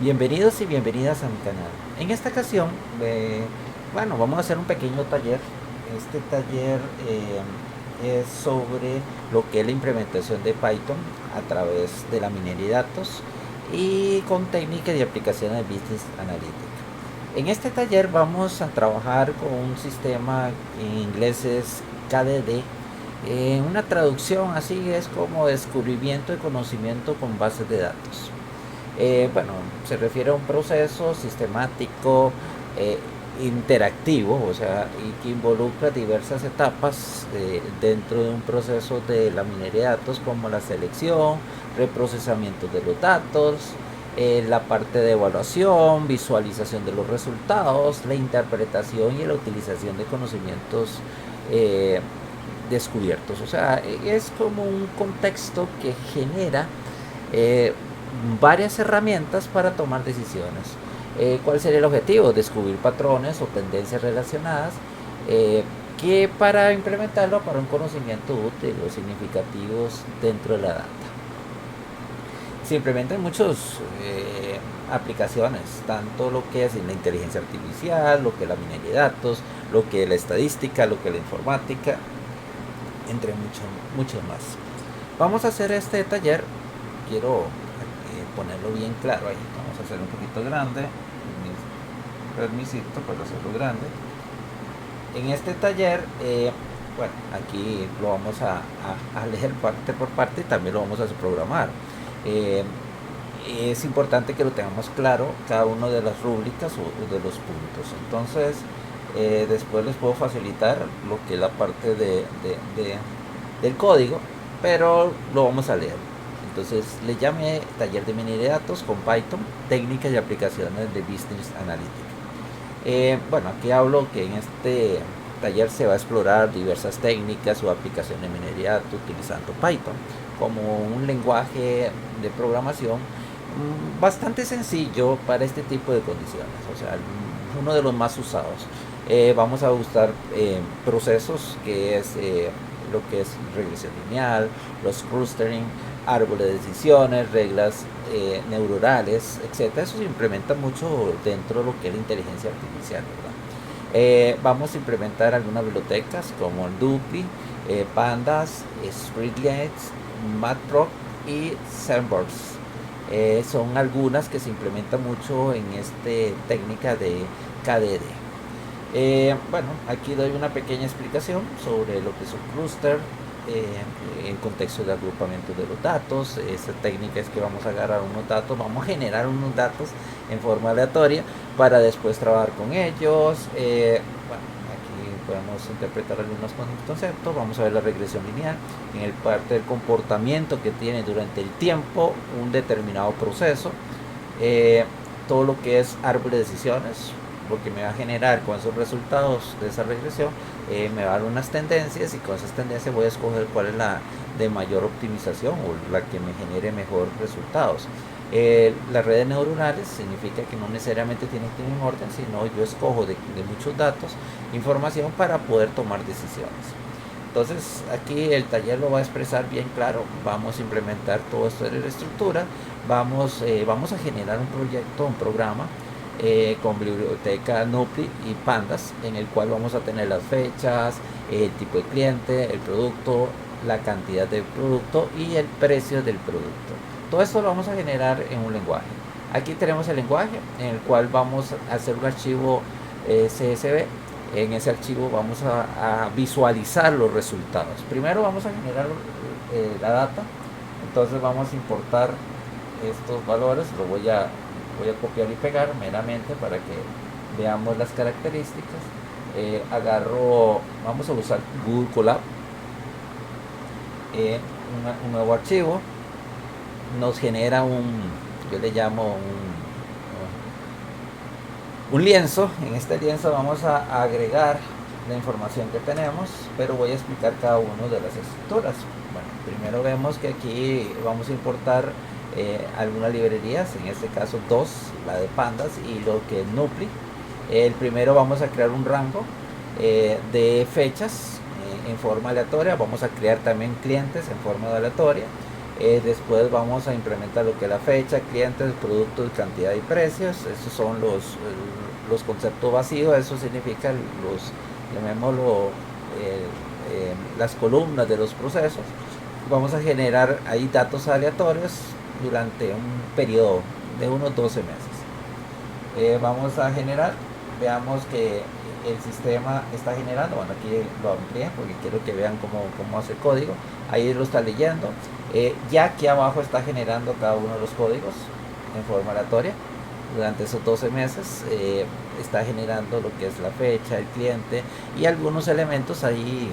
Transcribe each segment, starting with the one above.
Bienvenidos y bienvenidas a mi canal. En esta ocasión, vamos a hacer un pequeño taller. Este taller es sobre lo que es la implementación de Python a través de la minería de datos y con técnicas y aplicaciones de Business Analytics. En este taller vamos a trabajar con un sistema en inglés es KDD. Una traducción así es como descubrimiento de conocimiento con bases de datos. Se refiere a un proceso sistemático, interactivo, o sea, y que involucra diversas etapas dentro de un proceso de la minería de datos, como la selección, reprocesamiento de los datos, la parte de evaluación, visualización de los resultados, la interpretación y la utilización de conocimientos descubiertos. O sea, es como un contexto que genera varias herramientas para tomar decisiones. ¿Cuál sería el objetivo? Descubrir patrones o tendencias relacionadas que para implementarlo para un conocimiento útil o significativos dentro de la data. Se implementan muchas aplicaciones, tanto lo que es la inteligencia artificial, lo que es la minería de datos, lo que es la estadística, lo que es la informática, entre muchos más. Vamos a hacer este taller. Quiero ponerlo bien claro ahí. Vamos a hacerlo un poquito grande. Permisito para hacerlo grande. En este taller, aquí lo vamos a leer parte por parte y también lo vamos a programar. Es importante que lo tengamos claro cada una de las rúbricas o de los puntos. Entonces, después les puedo facilitar lo que es la parte del código, pero lo vamos a leer. Entonces le llamé taller de minería de datos con Python, técnicas y aplicaciones de Business Analytics. Aquí hablo que en este taller se va a explorar diversas técnicas o aplicaciones de minería de datos utilizando Python como un lenguaje de programación bastante sencillo para este tipo de condiciones, o sea, uno de los más usados. Vamos a usar procesos que es lo que es regresión lineal, los clustering, árboles de decisiones, reglas neuronales, etcétera. Eso se implementa mucho dentro de lo que es la inteligencia artificial, ¿verdad? Vamos a implementar algunas bibliotecas como NumPy, Pandas, Streetlights, Matplotlib y Sandbox. Son algunas que se implementan mucho en esta técnica de KDD. Aquí doy una pequeña explicación sobre lo que es un clúster en contexto de agrupamiento de los datos. Esta técnica es que vamos a agarrar unos datos, vamos a generar unos datos en forma aleatoria para después trabajar con ellos. Aquí podemos interpretar algunos conceptos. Vamos a ver la regresión lineal en el parte del comportamiento que tiene durante el tiempo un determinado proceso. Todo lo que es árbol de decisiones, lo que me va a generar con esos resultados de esa regresión, me va a dar unas tendencias y con esas tendencias voy a escoger cuál es la de mayor optimización o la que me genere mejor resultados. Las redes neuronales significa que no necesariamente tienen que ir en orden, sino yo escojo de muchos datos información para poder tomar decisiones. Entonces aquí el taller lo va a expresar bien claro. Vamos a implementar todo esto de la estructura, vamos a generar un proyecto, un programa con biblioteca NumPy y Pandas, en el cual vamos a tener las fechas, el tipo de cliente, el producto, la cantidad de producto y el precio del producto. Todo esto lo vamos a generar en un lenguaje. Aquí tenemos el lenguaje en el cual vamos a hacer un archivo CSV. En ese archivo vamos a visualizar los resultados. Primero vamos a generar la data. Entonces vamos a importar estos valores. Lo voy a copiar y pegar meramente para que veamos las características. Vamos a usar Google Colab, un nuevo archivo. Nos genera yo le llamo un lienzo. En este lienzo vamos a agregar la información que tenemos, pero voy a explicar cada una de las estructuras. Primero vemos que aquí vamos a importar algunas librerías, en este caso dos, la de Pandas y lo que es NumPy. El primero vamos a crear un rango de fechas en forma aleatoria. Vamos a crear también clientes en forma aleatoria. Después vamos a implementar lo que es la fecha, clientes, productos, cantidad y precios. Esos son los conceptos vacíos. Eso significa llamémoslo, las columnas de los procesos. Vamos a generar ahí datos aleatorios durante un periodo de unos 12 meses. Vamos a generar, veamos que el sistema está generando, bueno, aquí lo amplié porque quiero que vean cómo hace el código. Ahí lo está leyendo. Ya aquí abajo está generando cada uno de los códigos en forma aleatoria. Durante esos 12 meses está generando lo que es la fecha, el cliente y algunos elementos ahí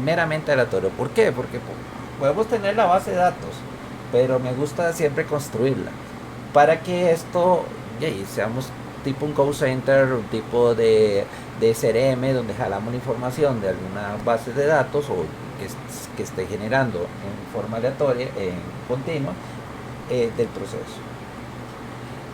meramente aleatorio. ¿Por qué? Porque podemos tener la base de datos, pero me gusta siempre construirla para que esto seamos tipo un call center, un tipo de CRM donde jalamos la información de alguna base de datos o que esté generando en forma aleatoria, en continua, del proceso.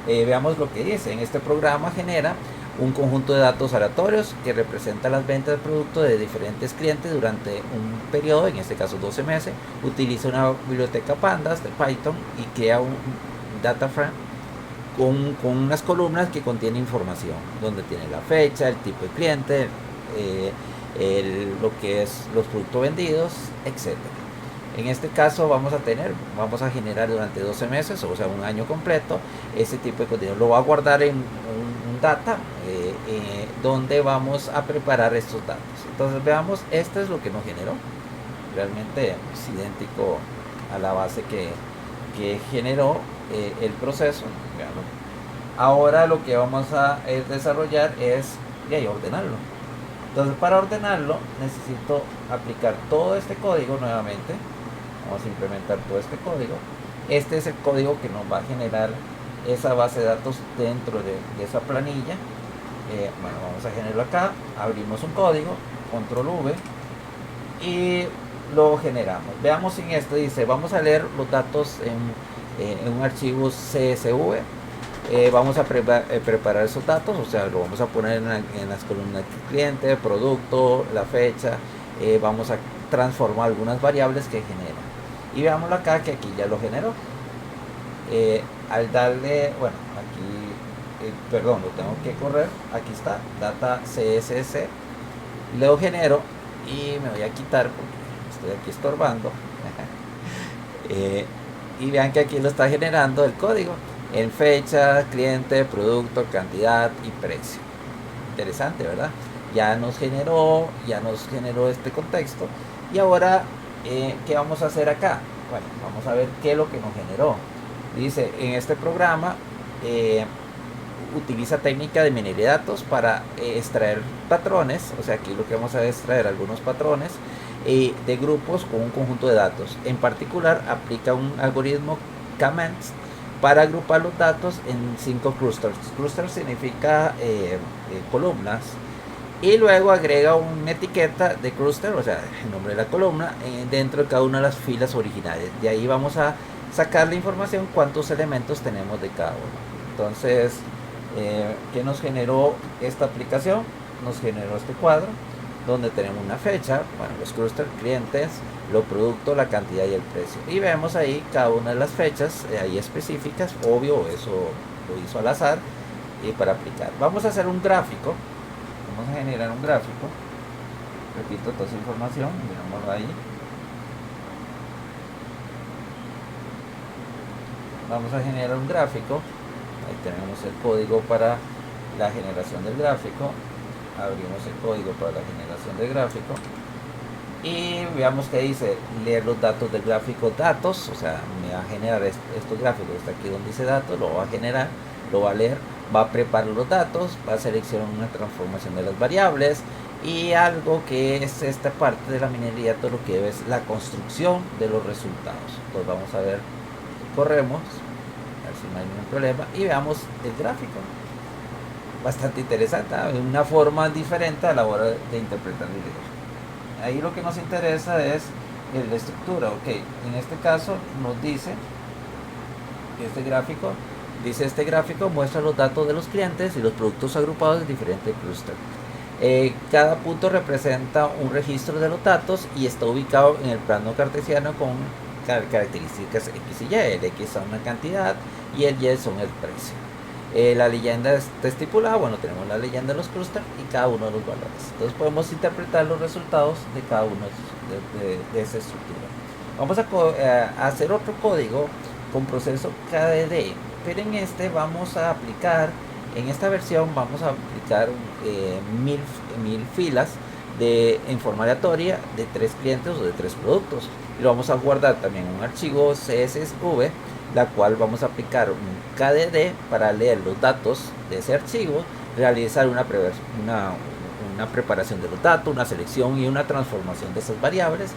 Veamos lo que dice. En este programa genera un conjunto de datos aleatorios que representa las ventas de productos de diferentes clientes durante un periodo, en este caso 12 meses. Utiliza una biblioteca Pandas de Python y crea un data frame con unas columnas que contienen información, donde tiene la fecha, el tipo de cliente, lo que es los productos vendidos, etc. En este caso vamos a generar durante 12 meses, o sea un año completo, ese tipo de contenido. Lo va a guardar en un data donde vamos a preparar estos datos. Entonces veamos, este es lo que nos generó. Realmente es idéntico a la base que generó el proceso. Veamos. Ahora lo que vamos a desarrollar es ordenarlo. Entonces para ordenarlo necesito aplicar todo este código nuevamente. Vamos a implementar todo este código. Este es el código que nos va a generar esa base de datos dentro de esa planilla. Bueno, vamos a generarlo acá. Abrimos un código, control V y lo generamos. Veamos en esto, dice, vamos a leer los datos en un archivo CSV. Vamos a preparar esos datos, o sea, lo vamos a poner en las columnas cliente, producto, la fecha. Vamos a transformar algunas variables que genera. Y veámoslo acá, que aquí ya lo generó. Al darle, bueno, aquí, perdón, lo tengo que correr. Aquí está, data CSS. Lo genero y me voy a quitar porque estoy aquí estorbando. Y vean que aquí lo está generando el código en fecha, cliente, producto, cantidad y precio. Interesante, ¿verdad? Ya nos generó este contexto. Y ahora, ¿qué vamos a hacer acá? Bueno, vamos a ver qué es lo que nos generó. Dice, en este programa utiliza técnica de minería de datos para extraer patrones. O sea, aquí lo que vamos a extraer algunos patrones de grupos con un conjunto de datos. En particular, aplica un algoritmo K-means para agrupar los datos en 5 clusters. Cluster significa columnas. Y luego agrega una etiqueta de cluster, o sea, el nombre de la columna, dentro de cada una de las filas originales. De ahí vamos a sacar la información, cuántos elementos tenemos de cada uno. Entonces, ¿qué nos generó esta aplicación? Nos generó este cuadro, donde tenemos una fecha, bueno, los clusters, clientes, los productos, la cantidad y el precio. Y vemos ahí cada una de las fechas, ahí específicas, obvio, eso lo hizo al azar, y para aplicar. Vamos a hacer un gráfico. Vamos a generar un gráfico. Repito toda esa información, mirámoslo ahí. Vamos a generar un gráfico. Ahí tenemos el código para la generación del gráfico. Abrimos el código para la generación del gráfico. Y veamos que dice leer los datos del gráfico datos. O sea, me va a generar estos gráficos. Está aquí donde dice datos, lo va a generar, lo va a leer, va a preparar los datos, va a seleccionar una transformación de las variables y algo que es esta parte de la minería, todo lo que es la construcción de los resultados. Entonces vamos a ver, corremos, a ver si no hay ningún problema y veamos el gráfico. Bastante interesante, ¿eh? Una forma diferente a la hora de interpretar videos. Ahí lo que nos interesa es la estructura. Ok, en este caso nos dice este gráfico. Dice, este gráfico muestra los datos de los clientes y los productos agrupados en diferentes clústeres. Cada punto representa un registro de los datos y está ubicado en el plano cartesiano con características X y Y. El X son una cantidad y el Y son el precio. La leyenda está estipulada, bueno, tenemos la leyenda de los clústeres y cada uno de los valores. Entonces podemos interpretar los resultados de cada uno de esa estructura. Vamos a hacer otro código con proceso KDD, pero en este vamos a aplicar, en esta versión vamos a aplicar 1000 filas en forma aleatoria de 3 clientes o de 3 productos. Y lo vamos a guardar también en un archivo CSV, la cual vamos a aplicar un KDD para leer los datos de ese archivo, realizar una preparación de los datos, una selección y una transformación de esas variables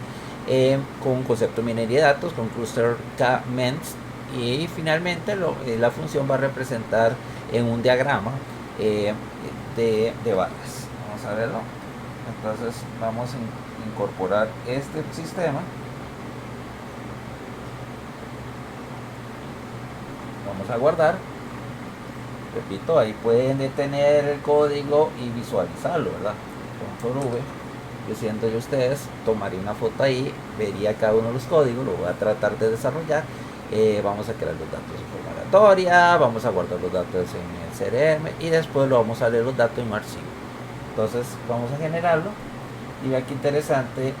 con un concepto de minería de datos, con cluster KMENTS, y finalmente la función va a representar en un diagrama de barras. Vamos a verlo. Entonces vamos a incorporar este sistema. Vamos a guardar. Repito, ahí pueden detener el código y visualizarlo, ¿verdad? Control V. Yo siendo yo ustedes, tomaría una foto ahí, vería cada uno de los códigos, lo voy a tratar de desarrollar. Vamos a crear los datos de forma aleatoria, vamos a guardar los datos en el CRM y después lo vamos a leer los datos en un archivo. Entonces vamos a generarlo y vean qué interesante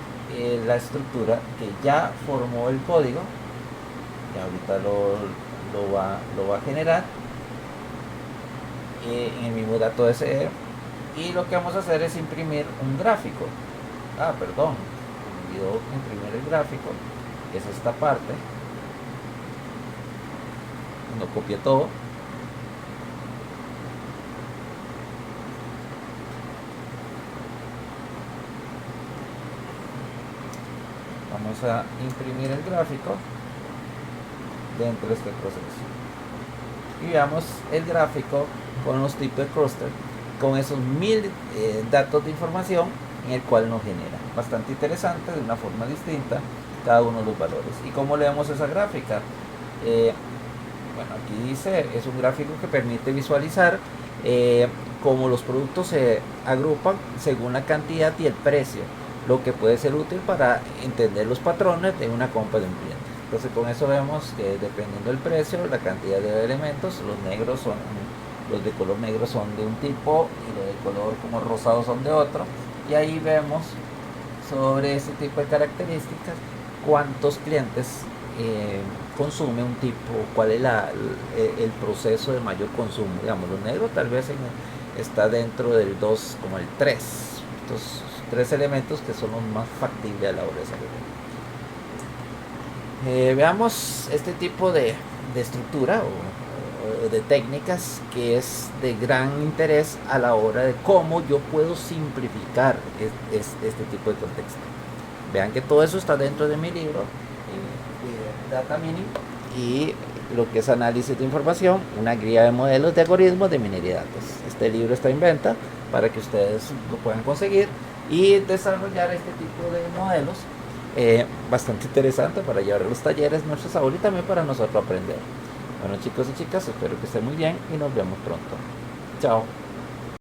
la estructura que ya formó el código. Y ahorita lo va a generar en el mismo dato de CRM. Y lo que vamos a hacer es imprimir un gráfico. Perdón, me olvidó imprimir el gráfico, que es esta parte. No copié todo. Vamos a imprimir el gráfico dentro de este proceso. Y veamos el gráfico con los tipos de clúster, con esos 1000 datos de información en el cual nos genera. Bastante interesante, de una forma distinta, cada uno de los valores. ¿Y cómo leemos esa gráfica? Bueno, aquí dice, es un gráfico que permite visualizar cómo los productos se agrupan según la cantidad y el precio, lo que puede ser útil para entender los patrones de una compra de un cliente. Entonces con eso vemos que dependiendo del precio, la cantidad de elementos, los de color negro son de un tipo y los de color como rosado son de otro, y ahí vemos sobre ese tipo de características cuántos clientes consume un tipo, cuál es el proceso de mayor consumo. Digamos, los negros tal vez está dentro del 2 como el 3, estos 3 elementos que son los más factibles a la hora de salir. Veamos este tipo de estructura o de técnicas que es de gran interés a la hora de cómo yo puedo simplificar este tipo de contexto. Vean que todo eso está dentro de mi libro Data Mining, y lo que es análisis de información, una guía de modelos de algoritmos de minería de datos. Este libro está en venta para que ustedes lo puedan conseguir y desarrollar este tipo de modelos. Bastante interesante para llevar a los talleres nuestros ahora y también para nosotros aprender. Bueno, chicos y chicas, espero que estén muy bien y nos vemos pronto. Chao.